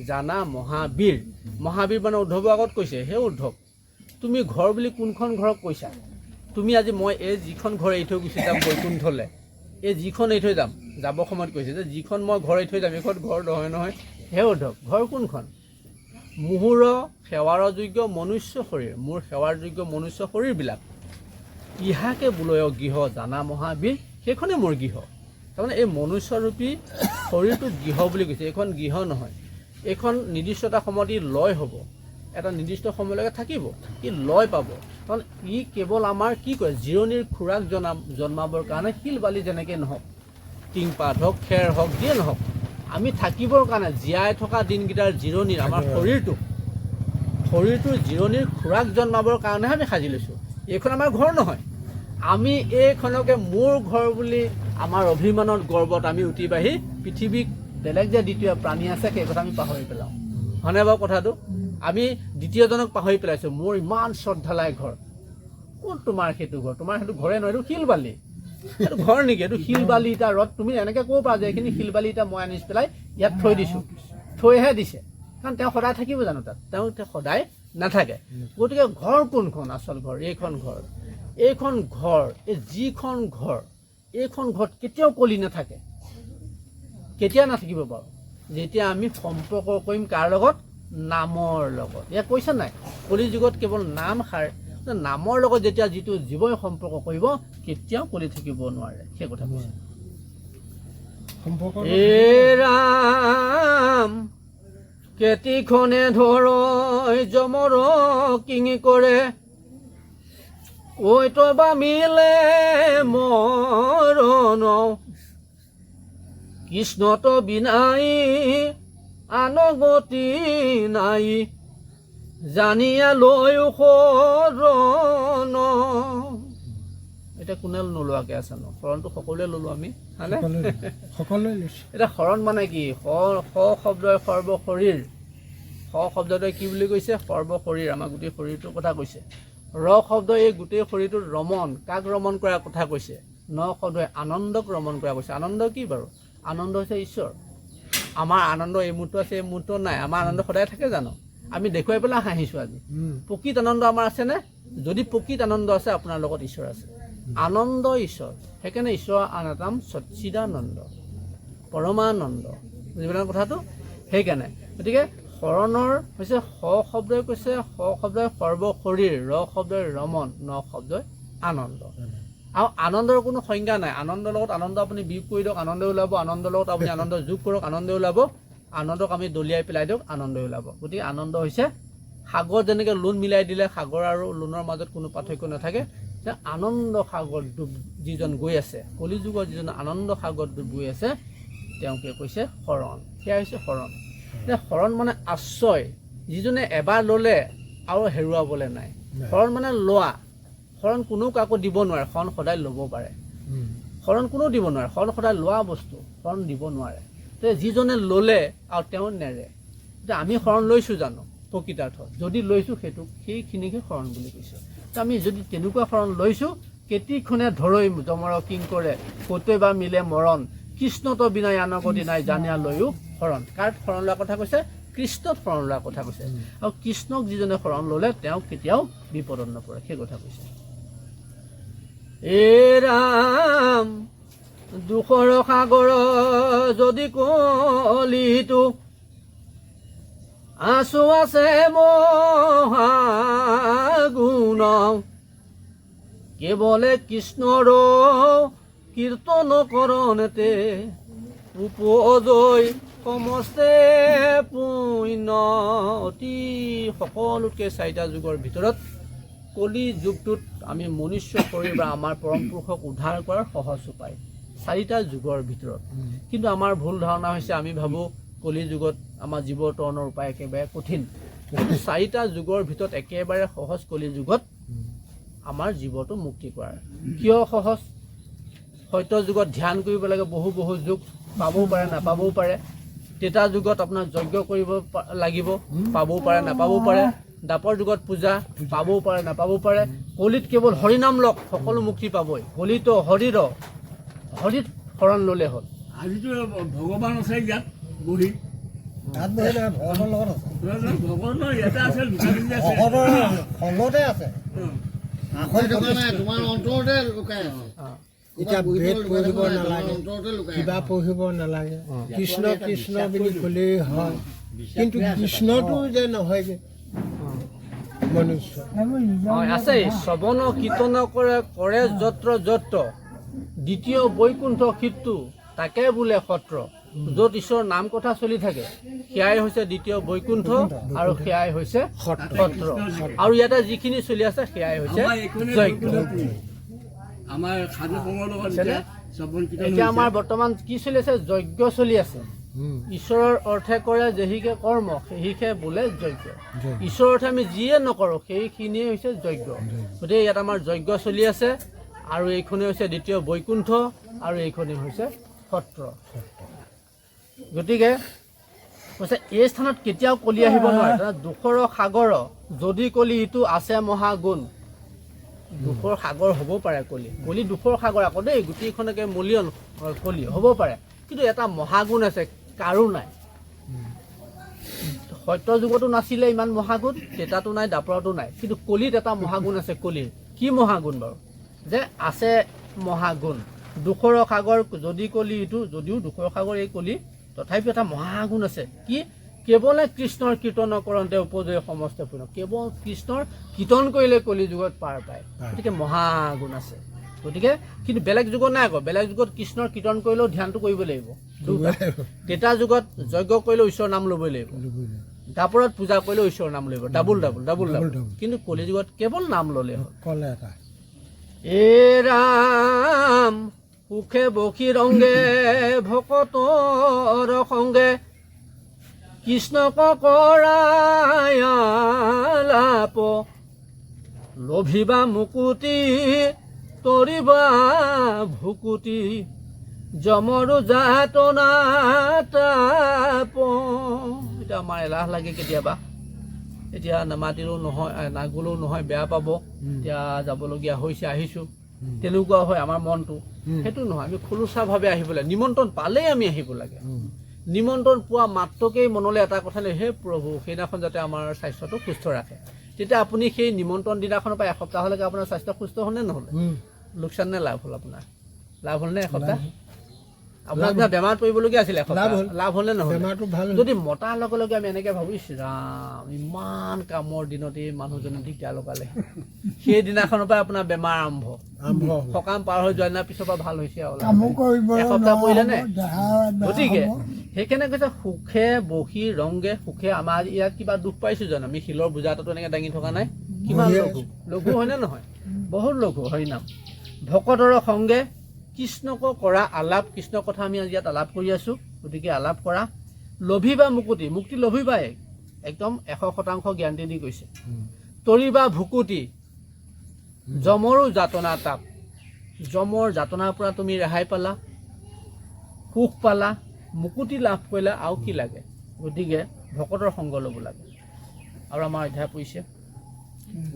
[SPEAKER 1] জানা মহাবীৰ। মহাবীৰ মানে উদ্ধৱৰ আগত কৈছে, হে উদ্ধৱ তুমি ঘৰ বুলি কোনখন ঘৰক কৈছা? তুমি আজি মই এই যিখন ঘৰ এৰি থৈ গুচি যাম বৈকুণ্ঠলৈ, এই যিখন এৰি থৈ যাম যাবৰ সময়ত কৈছে যে যিখন মই ঘৰ এৰি থৈ যাম এইখন ঘৰ নহয় হে উদ্ধৱ ঘৰ কোনখন? মোহৰ সেৱাৰ যোগ্য মনুষ্য শৰীৰ, মোৰ সেৱাৰ যোগ্য মনুষ্য শৰীৰবিলাক ইহাকে বোলয় গৃহ জানা মহাবীৰ, সেইখনে মোৰ গৃহ। তাৰমানে এই মনুষ্যৰূপী শৰীৰটো গৃহ বুলি কৈছে। এইখন গৃহ নহয়, এইখন নিৰ্দিষ্ট এটা সময়ত ই লয় হ'ব, এটা নিৰ্দিষ্ট সময়লৈকে থাকিব, ই লয় পাব। কাৰণ ই কেৱল আমাৰ কি কয় জিৰণিৰ খোৰাক জন্মাবৰ কাৰণে শিল বালি যেনেকৈ নহওক, টিংপাত হওক খেৰ হওক যিয়ে নহওক, আমি থাকিবৰ কাৰণে জীয়াই থকা দিনকেইটাৰ জিৰণিৰ আমাৰ শৰীৰটোৰ জিৰণিৰ খোৰাক জন্মাবৰ কাৰণেহে আমি সাজি লৈছোঁ। এইখন আমাৰ ঘৰ নহয়। আমি এইখনকে মোৰ ঘৰ বুলি আমাৰ অভিমানত গৰ্বত আমি উঠি বাঢ়ি পৃথিৱীক বেলেগ যে দ্বিতীয় প্ৰাণী আছে সেই কথা আমি পাহৰি পেলাওঁ। হয়নে বাৰু কথাটো? আমি দ্বিতীয়জনক পাহৰি পেলাইছোঁ। মোৰ ইমান শ্ৰদ্ধালাই ঘৰ, কোন তোমাৰ সেইটো ঘৰ? তোমাৰ সেইটো ঘৰে নহয়, এইটো শিল বালি। এইটো ঘৰ নেকি? এইটো শিল বালি ইটা ৰদ। তুমি এনেকৈ ক'ব পাৰা যে এইখিনি শিল বালি ইটা মই আনি পেলাই ইয়াত থৈ দিছোঁ, থৈহে দিছে। কাৰণ তেওঁ সদায় থাকিব জানো তাত? তেওঁ সদায় নাথাকে। গতিকে ঘৰ কোনখন? আচল ঘৰ এইখন ঘৰ। এইখন ঘৰ, এই যিখন ঘৰ, এইখন ঘৰত কেতিয়াও কলি নাথাকে। কেতিয়া নাথাকিব বাৰু? যেতিয়া আমি সম্পৰ্ক কৰিম কাৰ লগত? নামৰ লগত। ইয়াক কৈছে নাই? কলি যুগত কেৱল নাম সাৰ, নামৰ লগত যেতিয়া যিটো জীৱই সম্পৰ্ক কৰিব কেতিয়াও কলি থাকিব নোৱাৰে, সেই কথা কৈছে।
[SPEAKER 3] সম্পৰ্ক
[SPEAKER 1] এ ৰাম কেতিখনে ধৰ জমৰ কিঙি কৰে, ঐ তই বা মিলে মৰণ, কৃষ্ণত বিনাই আন গতি নাই, জানিয়া লৈ শৰণ। এতিয়া কোনে নোলোৱাকৈ আছে ন? শৰণটো সকলোৱে ল'লোঁ আমি, হয়নে?
[SPEAKER 3] সকলোৱে লৈছে।
[SPEAKER 1] এতিয়া শৰণ মানে কি? স শব্দই সৰ্বশৰীৰ। স শব্দটোৱে কি বুলি কৈছে? সৰ্বশৰীৰ, আমাৰ গোটেই শৰীৰটোৰ কথা কৈছে। ৰ শব্দই এই গোটেই শৰীৰটোৰ ৰমন, কাক ৰমন কৰাৰ কথা কৈছে? ন শব্দই আনন্দক ৰমন কৰা কৈছে। আনন্দ কি বাৰু? আনন্দ হৈছে ঈশ্বৰ। আমাৰ আনন্দ এই মুহূৰ্ত আছে, এই মুহূৰ্ত নাই। আমাৰ আনন্দ সদায় থাকে জানো? আমি দেখুৱাই পেলাই হাঁহিছোঁ আজি। প্ৰকৃত আনন্দ আমাৰ আছেনে? যদি প্ৰকৃত আনন্দ আছে আপোনাৰ লগত ঈশ্বৰ আছে। আনন্দ ঈশ্বৰ। সেইকাৰণে ঈশ্বৰৰ আন এটা নাম সচ্চিদানন্দ, পৰমানন্দ। বুজি পালে কথাটো? সেইকাৰণে গতিকে শৰণৰ হৈছে স শব্দই কৈছে, স শব্দই সৰ্বশৰীৰ, ৰ শব্দই ৰমন, ন শব্দই আনন্দ। আৰু আনন্দৰ কোনো সংজ্ঞা নাই। আনন্দৰ লগত আনন্দ আপুনি বিয়োগ কৰি দিয়ক, আনন্দ ওলাব। আনন্দৰ লগত আপুনি আনন্দ যোগ কৰক, আনন্দ ওলাব। আনন্দক আমি দলিয়াই পেলাই দিয়ক, আনন্দ ওলাব। গতিকে আনন্দ হৈছে সাগৰ, যেনেকৈ লোণ মিলাই দিলে সাগৰ আৰু লোণৰ মাজত কোনো পাৰ্থক্য নাথাকে। আনন্দ সাগৰ ডুব যিজন গৈ আছে, কলি যুগৰ যিজন আনন্দ সাগৰ ডুব গৈ আছে, তেওঁকে কৈছে শৰণ। সেয়া হৈছে শৰণ। এতিয়া শৰণ মানে আশ্ৰয়, যিজনে এবাৰ ল'লে আৰু হেৰুৱাবলৈ নাই। শৰণ মানে লোৱা। শৰণ কোনো কাকো দিব নোৱাৰে, শৰণ সদায় ল'ব পাৰে। শৰণ কোনো দিব নোৱাৰে, শৰণ সদায় লোৱা বস্তু, শৰণ দিব নোৱাৰে। যিজনে ল'লে আৰু তেওঁ নেৰে। এতিয়া আমি শৰণ লৈছোঁ জানো? প্ৰকৃতাৰ্থত যদি লৈছোঁ সেইখিনিকে শৰণ বুলি কৈছে। আমি যদি তেনেকুৱা শৰণ লৈছোঁ, কেতিখনে ধৰৈ জমৰ কিং কৰে, ক'তৈ বা মিলে মৰণ, কৃষ্ণত বিনাই আন গতি নাই, জানিয়া লৈও শৰণ। কাৰ শৰণ লোৱাৰ কথা কৈছে? কৃষ্ণত শৰণ লোৱাৰ কথা কৈছে। আৰু কৃষ্ণক যিজনে শৰণ ল'লে তেওঁ কেতিয়াও বিপদত নপৰে, সেই কথা কৈছে। এ ৰাম দুখৰ সাগৰ যদি কলিটো, আছো আছে মহাগুণ, কেৱলে কৃষ্ণৰ কীৰ্তন কৰণতে, উপজয় সমস্তে পুণ্য। অতি সকলোতকৈ 4টা যুগৰ ভিতৰত কলি যুগটোত আমি মনুষ্য শৰীৰ বা আমাৰ পৰম পুৰুষক উদ্ধাৰ কৰাৰ সহজ উপায় 4টা যুগৰ ভিতৰত। কিন্তু আমাৰ ভুল ধাৰণা হৈছে, আমি ভাবোঁ কলি যুগত আমাৰ জীৱ তৰণৰ উপায় একেবাৰে কঠিন। কিন্তু 4টা যুগৰ ভিতৰত একেবাৰে সহজ কলি যুগত আমাৰ জীৱটো মুক্তি কৰাৰ। কিয় সহজ? সত্য যুগত ধ্যান কৰিব লাগে, বহু যুগ পাবও পাৰে, নাপাবও পাৰে। ত্ৰেতা যুগত আপোনাৰ যজ্ঞ কৰিব লাগিব, পাবও পাৰে, নাপাবও পাৰে। দাপৰ যুগত পূজা, পাবও পাৰে, নাপাবও পাৰে। কলিত কেৱল হৰিনাম লওক, সকলো মুক্তি পাবই। কলিত হৰিত শৰণ ল'লে হ'ল।
[SPEAKER 2] আজিতো ভগৱান আছে ইয়াত বহি,
[SPEAKER 3] তাত বহিলে ভগৱানৰ লগত আছে,
[SPEAKER 2] ভগৱানৰ ইয়াতে আছে,
[SPEAKER 3] ভগৱানৰ সংগতে আছে।
[SPEAKER 2] অঁ।
[SPEAKER 3] আখৈ থকা নাই, তোমাৰ অন্তৰতে লুকাই আছে। এতিয়া বেদ পঢ়িব নালাগে কিবা পঢ়িব নালাগে কৃষ্ণ কৃষ্ণ বুলি ক'লেই হয় কিন্তু কৃষ্ণটো যে নহয়গৈ মনুষ্য
[SPEAKER 4] এইবোৰ নিজৰ
[SPEAKER 1] হয় আছে শ্ৰৱণ কীৰ্তন কৰে কৰে যত্ৰ যত্ৰ দ্বিতীয় বৈকুণ্ঠ ক্ষেত্ৰ তাকে বোলে সত্ৰ য'ত ঈশ্বৰৰ নাম কথা চলি থাকে সেয়াই হৈছে দ্বিতীয় বৈকুণ্ঠ আৰু সেয়াই হৈছে সত্ৰ আৰু ইয়াতে যিখিনি চলি আছে সেয়াই হৈছে
[SPEAKER 2] আমাৰ এইখনে
[SPEAKER 1] যজ্ঞ
[SPEAKER 2] আমাৰ সাধু সংঘৰ লগত এতিয়া শ্ৰৱণ কীৰ্তন
[SPEAKER 1] এতিয়া
[SPEAKER 2] হৈছে।
[SPEAKER 1] আমাৰ বৰ্তমান কি চলি আছে যজ্ঞ চলি আছে ঈশ্বৰৰ অৰ্থে কৰে যেহিকে কৰ্ম সেহিকে বোলে যজ্ঞ ঈশ্বৰৰ অৰ্থে আমি যিয়ে নকৰোঁ সেইখিনিয়ে হৈছে যজ্ঞ গতিকে ইয়াত আমাৰ যজ্ঞ চলি আছে আৰু এইখনেই হৈছে দ্বিতীয় বৈকুণ্ঠ আৰু এইখনেই হৈছে সত্ৰ গতিকে কৈছে এই স্থানত কেতিয়াও কলি আহিব নোৱাৰে দুখৰ সাগৰ যদি কলি ইটো আছে মহাগুণ দুখৰ সাগৰ হ'ব পাৰে কলি দুখৰ সাগৰ আকৌ দেই গোটেইখনকে মলিয়ন কলি হ'ব পাৰে কিন্তু এটা মহাগুণ আছে কাৰো নাই সত্য যুগতো নাছিলে ইমান মহাগুণ তেতাতো নাই দাপৰতো নাই কিন্তু কলিত এটা মহাগুণ আছে কলিৰ কি মহাগুণ বাৰু যে আছে মহাগুণ দুখৰ সাগৰ যদি কলি ইটো যদিও দুখৰ সাগৰ এই কলি তথাপিও এটা মহাগুণ আছে কি কেৱলে কৃষ্ণৰ কীৰ্তন কৰোঁতে উপজয় সমস্ত পূৰ্ণ কেৱল কৃষ্ণৰ কীৰ্তন কৰিলে কলি যুগত পাৰ পায় গতিকে মহাগুণ আছে গতিকে কিন্তু বেলেগ যুগত নাই আকৌ বেলেগ যুগত কৃষ্ণৰ কীৰ্তন কৰিলেও ধ্যানটো কৰিব লাগিব তেতা যুগত যজ্ঞ কৰিলেও ঈশ্বৰৰ নাম ল'বই লাগিব দাপৰত পূজা কৰিলেও ঈশ্বৰৰ নাম ল'ব ডাবুল কিন্তু কলি যুগত কেৱল নাম ল'লে হ'ল
[SPEAKER 3] ক'লে এটা
[SPEAKER 1] এ ৰাম সুখে বসী ৰংগে ভকতৰ সংগে কৃষ্ণক কৰায়ালাপ লভিবা মুকুতি তৰিবা ভুকুতি যমৰো যাতনা তাপ এতিয়া আমাৰ এলাহ লাগে কেতিয়াবা এতিয়া নামাতিলেও নহয় নাগলেও নহয় বেয়া পাব এতিয়া যাবলগীয়া হৈছে আহিছোঁ তেনেকুৱা হয় আমাৰ মনটো সেইটো নহয় আমি খোলোচাভাৱে আহিব লাগে নিমন্ত্ৰণ পালেই আমি আহিব লাগে নিমন্ত্ৰণ পোৱা মাত্ৰকেই মনলৈ এটা কথা লৈ হে প্ৰভু সেইদিনাখন যাতে আমাৰ স্বাস্থ্যটো সুস্থ ৰাখে তেতিয়া আপুনি সেই নিমন্ত্ৰণ দিনাখনৰ পৰা এসপ্তাহলৈকে আপোনাৰ স্বাস্থ্য সুস্থ হ'লনে নহ'লে লোকচান নে লাভ হ'ল আপোনাৰ লাভ হ'লনে এসপ্তাহ আপোনাৰ কিবা বেমাৰত পৰিবলগীয়া আছিলে লাভ হ'লনে নহ'ল
[SPEAKER 3] বেমাৰটো ভাল
[SPEAKER 1] যদি মতাৰ লগে লগে আমি এনেকৈ ভাবোঁ ইছ ৰাম ইমান কামৰ দিনতে মানুহজনে দিগদাৰ লগালে সেইদিনাখনৰ পৰা আপোনাৰ বেমাৰ আৰম্ভ সকাম পাৰ হৈ যোৱাৰ দিনাৰ পিছৰ পৰা ভাল হৈছে আৰু
[SPEAKER 4] কামো কৰিব
[SPEAKER 1] এসপ্তাহ পৰিলে নে
[SPEAKER 4] দেহা
[SPEAKER 1] গতিকে সেইকাৰণে কৈছে সুখে বসী ৰংগে সুখে আমাৰ ইয়াত কিবা দুখ পাইছোঁ জানো আমি শিলৰ বোজা এটাতো এনেকৈ দাঙি থকা নাই কিমান লঘু হয়নে নহয় বহুত লঘু হৰিনাম ভকতৰ সংগে কৃষ্ণক কৰা আলাপ কৃষ্ণৰ কথা আমি আজি ইয়াত আলাপ কৰি আছোঁ গতিকে আলাপ কৰা লভিবা মুকুতি মুক্তি লভিবাই একদম 100% গেৰাণ্টি দি কৈছে তৰিবা ভুকুতি যমৰো যাতনা তাপ যমৰ যাতনাৰ পৰা তুমি ৰেহাই পালা সুখ পালা মুকুতি লাভ কৰিলা আৰু কি লাগে গতিকে ভকতৰ সংগ ল'ব লাগে আৰু আমাৰ অধ্যায় পৰিছে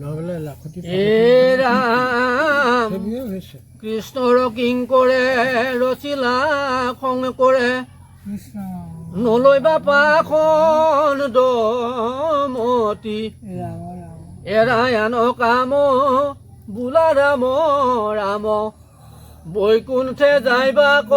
[SPEAKER 3] নহ'লে লাখতি
[SPEAKER 1] এ ৰাম
[SPEAKER 3] হৈছে
[SPEAKER 1] কৃষ্ণৰ কিং কৰে ৰচিলা খং কৰে
[SPEAKER 4] কৃষ্ণ
[SPEAKER 1] নলৈবা পাখন দমতি
[SPEAKER 4] ৰাম ৰাম
[SPEAKER 1] এৰায়ান কাম বোলা ৰাম ৰাম বৈকুণ্ঠে যাইবা ক